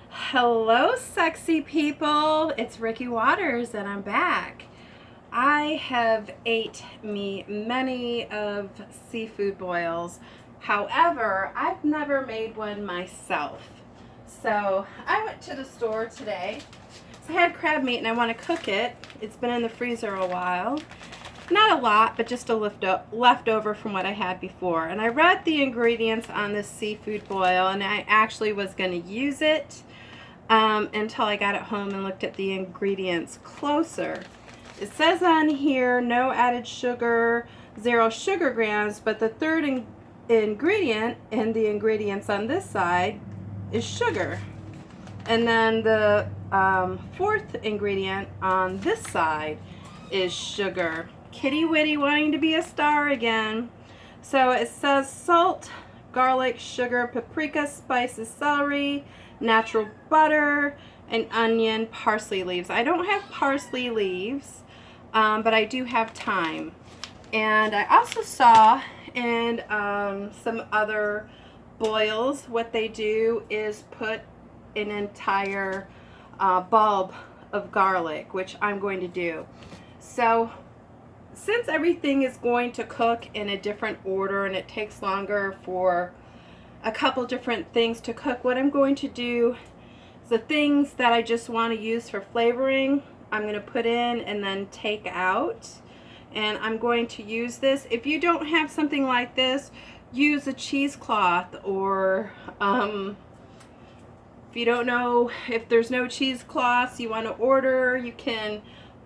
Hello, sexy people. It's Rikki Waters, and I'm back. I have ate me many of seafood boils. However, I've never made one myself. So I went to the store today. So I had crab meat and I want to cook it. It's been in the freezer a while. Not a lot, but just a leftover from what I had before. And I read the ingredients on this seafood boil, and I actually was going to use it until I got it home and looked at the ingredients closer. It says on here, no added sugar, 0 sugar grams, but the third ingredient in the ingredients on this side is sugar. And then the fourth ingredient on this side is sugar. Kitty Witty wanting to be a star again. So it says salt, garlic, sugar, paprika, spices, celery, natural butter, and onion, parsley leaves. I don't have parsley leaves, but I do have thyme. And I also saw in some other boils, what they do is put an entire bulb of garlic, which I'm going to do. So since everything is going to cook in a different order and it takes longer for a couple different things to cook, what I'm going to do is the things that I just want to use for flavoring, I'm going to put in and then take out. And I'm going to use this. If you don't have something like this, use a cheesecloth, or if you don't know, if there's no cheesecloths you want to order, you can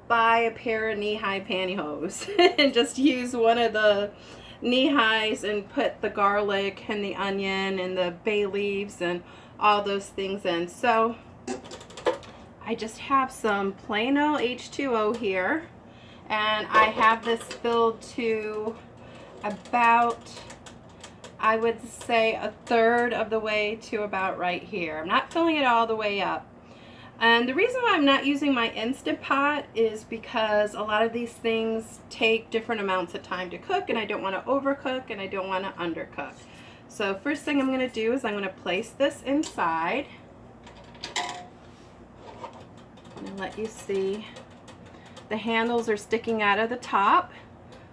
buy a pair of knee-high pantyhose and just use one of the knee-highs and put the garlic and the onion and the bay leaves and all those things in. So I just have some plain old H2O here, and I have this filled to about, I would say, a third of the way to about right here. I'm not filling it all the way up. And the reason why I'm not using my Instant Pot is because a lot of these things take different amounts of time to cook, and I don't want to overcook and I don't want to undercook. So first thing I'm going to do is I'm going to place this inside and let you see the handles are sticking out of the top,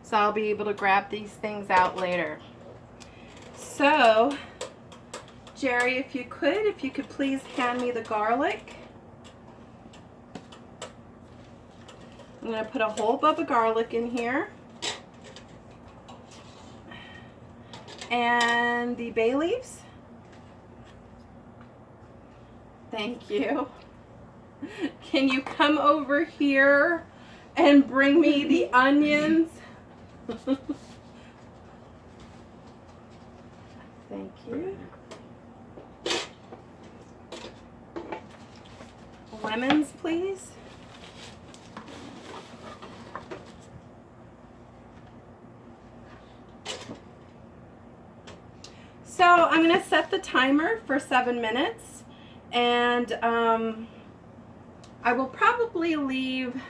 so I'll be able to grab these things out later. So Jerry, if you could please hand me the garlic. I'm going to put a whole bulb of garlic in here, and the bay leaves. Thank you. Can you come over here and bring me the onions? Thank you. Lemons, please. So I'm going to set the timer for 7 minutes, and I will probably leave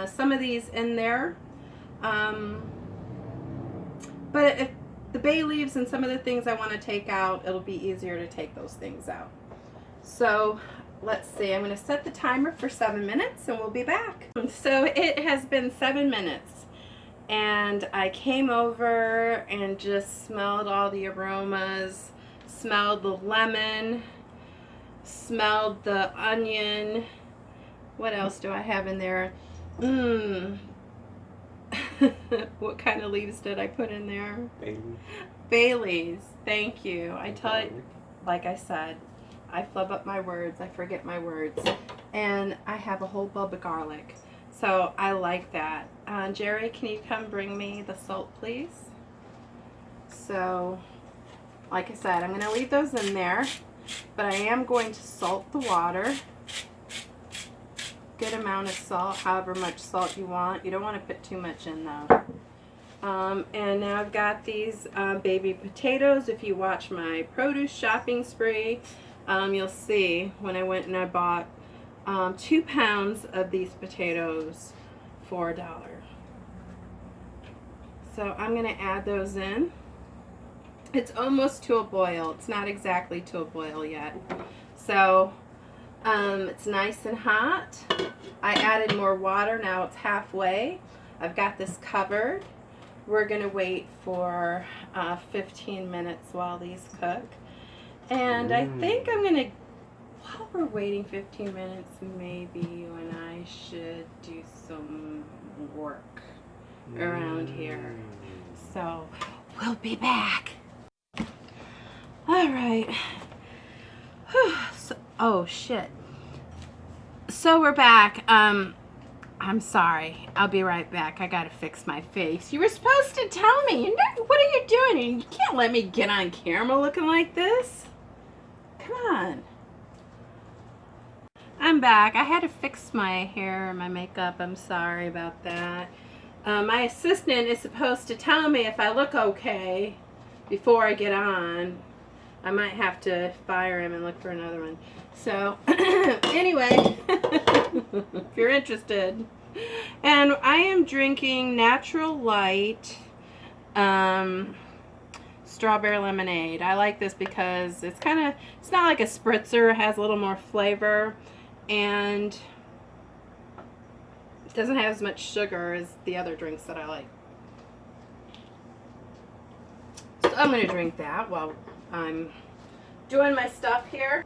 some of these in there, but if the bay leaves and some of the things I want to take out, it'll be easier to take those things out. So let's see, I'm going to set the timer for 7 minutes and we'll be back. So it has been 7 minutes. And I came over and just smelled all the aromas, smelled the lemon, smelled the onion. What else do I have in there? What kind of leaves did I put in there? Bay leaves. Thank you. I tell you, like I said, I flub up my words. I forget my words. And I have a whole bulb of garlic. So I like that. Jerry, can you come bring me the salt, please? So, like I said, I'm going to leave those in there, but I am going to salt the water. Good amount of salt, however much salt you want. You don't want to put too much in though. And now I've got these baby potatoes. If you watch my produce shopping spree, you'll see when I went and I bought 2 pounds of these potatoes for $1. So I'm going to add those in. It's almost to a boil. It's not exactly to a boil yet. So It's nice and hot. I added more water, now it's halfway. I've got this covered. We're gonna wait for 15 minutes while these cook. And I think I'm gonna, while we're waiting 15 minutes, maybe you and I should do some work around here. So we'll be back. All right. So, oh shit. So we're back. I'm sorry. I'll be right back. I gotta fix my face. You were supposed to tell me. What are you doing? You can't let me get on camera looking like this. Come on. I'm back. I had to fix my hair and my makeup. I'm sorry about that. My assistant is supposed to tell me if I look okay before I get on. I might have to fire him and look for another one. So, anyway, if you're interested. And I am drinking Natural Light strawberry lemonade. I like this because it's not like a spritzer. It has a little more flavor. And it doesn't have as much sugar as the other drinks that I like. So I'm going to drink that while I'm doing my stuff here.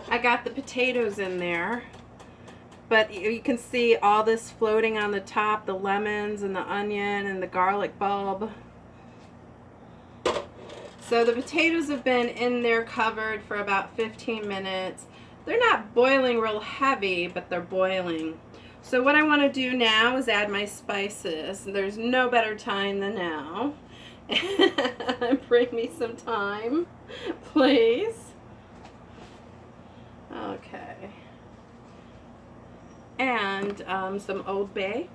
I got the potatoes in there, but you can see all this floating on the top, the lemons and the onion and the garlic bulb. So the potatoes have been in there covered for about 15 minutes. They're not boiling real heavy, but they're boiling. So what I want to do now is add my spices. There's no better time than now. Bring me some time, please. Okay. And some Old Bay.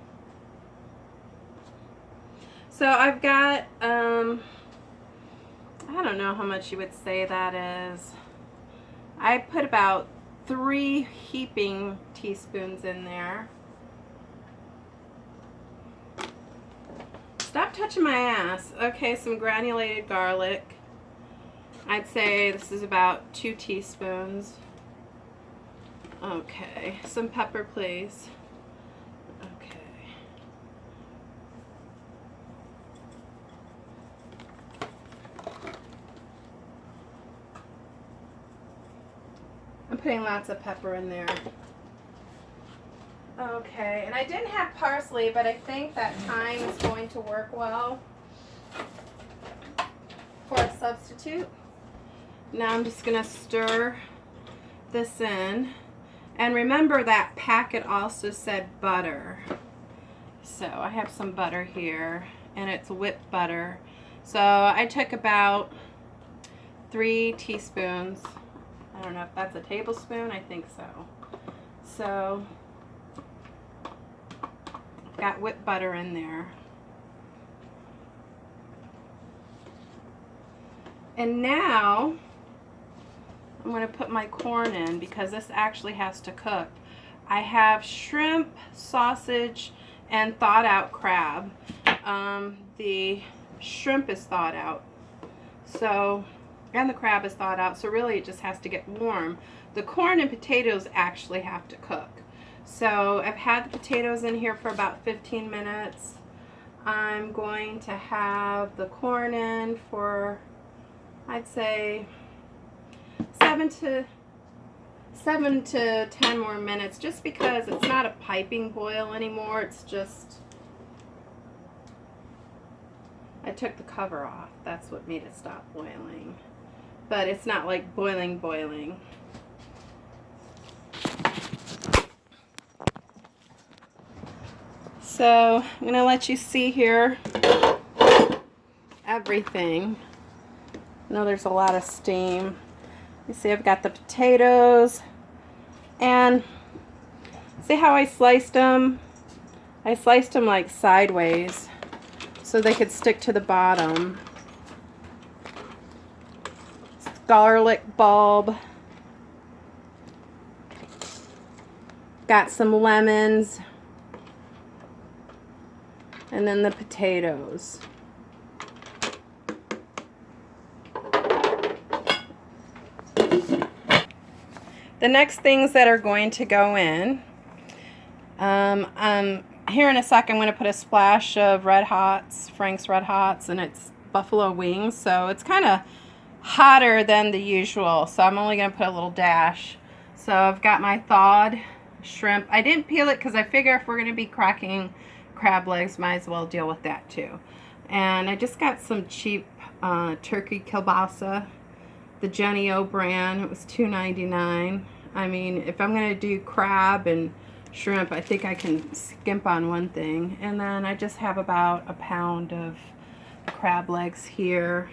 So I've got, I don't know how much you would say that is. I put about 3 heaping teaspoons in there. Stop touching my ass. Okay, some granulated garlic. I'd say this is about 2 teaspoons. Okay, some pepper, please. Okay. I'm putting lots of pepper in there. Okay, and I didn't have parsley, but I think that thyme is going to work well for a substitute. Now I'm just going to stir this in. And remember that packet also said butter. So I have some butter here, and it's whipped butter. So I took about 3 teaspoons. I don't know if that's a tablespoon. I think so. So I've got whipped butter in there. And now I'm going to put my corn in because this actually has to cook. I have shrimp, sausage, and thawed out crab. The shrimp is thawed out. So, and the crab is thawed out. So really it just has to get warm. The corn and potatoes actually have to cook. So I've had the potatoes in here for about 15 minutes. I'm going to have the corn in for, I'd say, 7 to 10 more minutes, just because it's not a piping boil anymore. It's just, I took the cover off. That's what made it stop boiling. But it's not like boiling. So I'm going to let you see here everything. I know there's a lot of steam. You see I've got the potatoes, and see how I sliced them? I sliced them like sideways so they could stick to the bottom. Garlic bulb. Got some lemons. And then the potatoes. The next things that are going to go in, here in a sec I'm going to put a splash of Red Hots, Frank's Red Hots, and it's buffalo wings, so it's kind of hotter than the usual, so I'm only going to put a little dash. So I've got my thawed shrimp. I didn't peel it because I figure if we're going to be cracking crab legs, might as well deal with that too. And I just got some cheap turkey kielbasa, the Jenny O brand. It was $2.99. I mean, if I'm going to do crab and shrimp, I think I can skimp on one thing. And then I just have about a pound of crab legs here.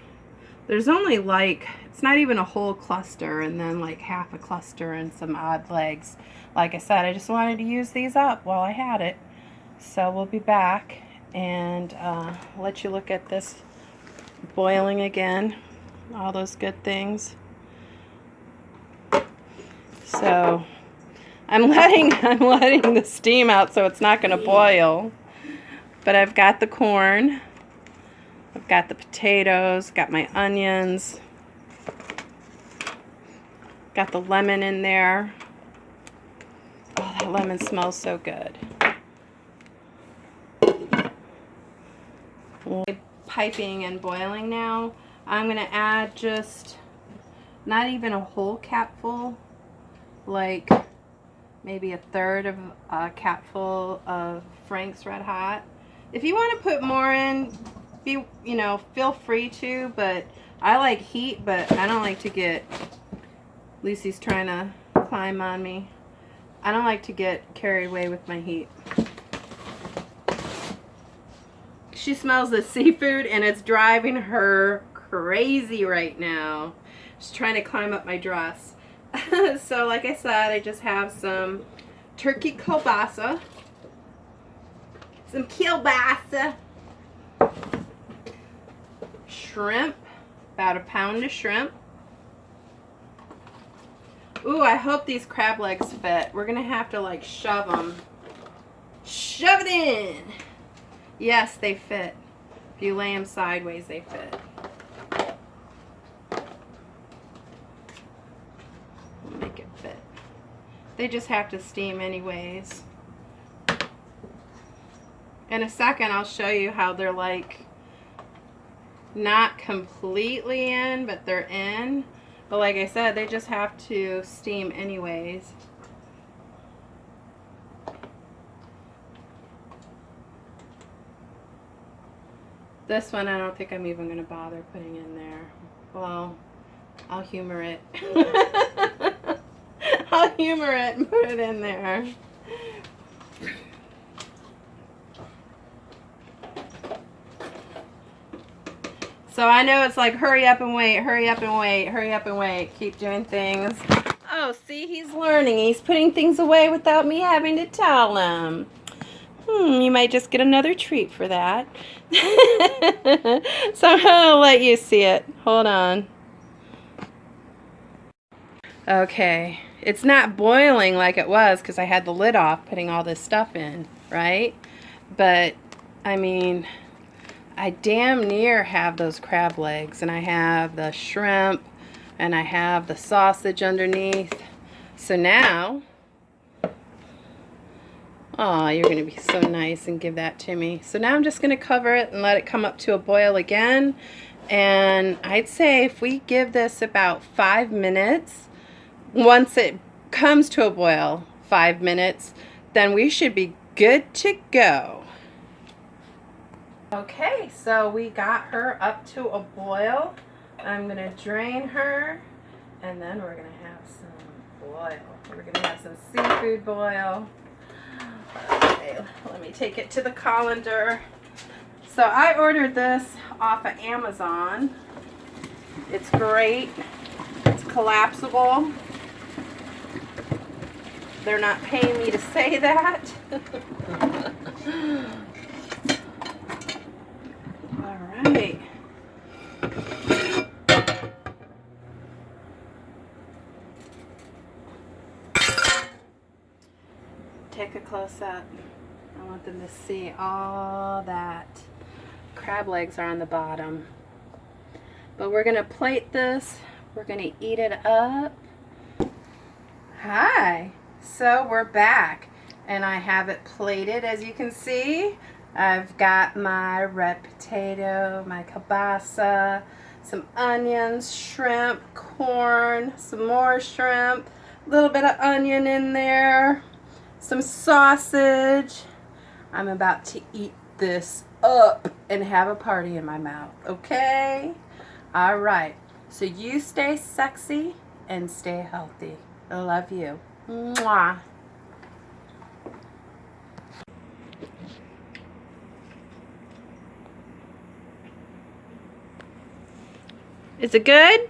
There's only like, it's not even a whole cluster, and then like half a cluster and some odd legs. Like I said, I just wanted to use these up while I had it. So we'll be back and let you look at this boiling again. All those good things. So I'm letting the steam out so it's not going to boil. But I've got the corn. I've got the potatoes, got my onions, got the lemon in there. Oh, that lemon smells so good. Piping and boiling now. I'm going to add just not even a whole capful, like maybe a third of a capful of Frank's Red Hot. If you want to put more in, feel free to, but I like heat, but I don't like to get, Lucy's trying to climb on me. I don't like to get carried away with my heat. She smells the seafood and it's driving her crazy right now. She's trying to climb up my dress. So like I said, I just have some turkey kielbasa, some kielbasa, shrimp, about a pound of shrimp. Ooh, I hope these crab legs fit. We're gonna have to like shove them. Shove it in. Yes, they fit. If you lay them sideways, they fit. Make it fit. They just have to steam anyways. In a second, I'll show you how they're like not completely in, but they're in. But like I said, they just have to steam anyways. This one I don't think I'm even going to bother putting in there. Well, I'll humor it. I'll humor it and put it in there. So I know it's like hurry up and wait, hurry up and wait, hurry up and wait. Keep doing things. Oh, see, he's learning. He's putting things away without me having to tell him. You might just get another treat for that. So I'll let you see it. Hold on. Okay. It's not boiling like it was because I had the lid off putting all this stuff in, right? But, I mean, I damn near have those crab legs, and I have the shrimp, and I have the sausage underneath. So now, oh, you're going to be so nice and give that to me. So now I'm just going to cover it and let it come up to a boil again. And I'd say if we give this about 5 minutes, once it comes to a boil, 5 minutes, then we should be good to go. Okay, so we got her up to a boil. I'm going to drain her, and then we're going to have some boil. We're going to have some seafood boil. Okay, let me take it to the colander. So I ordered this off of Amazon. It's great. It's collapsible. They're not paying me to say that. All right. Take a close up. I want them to see all that. Crab legs are on the bottom. But we're going to plate this. We're going to eat it up. Hi, so we're back and I have it plated, as you can see. I've got my red potato, my kielbasa, some onions, shrimp, corn, some more shrimp, a little bit of onion in there, some sausage. I'm about to eat this up and have a party in my mouth, okay? All right, so you stay sexy and stay healthy. I love you. Mwah. Is it good?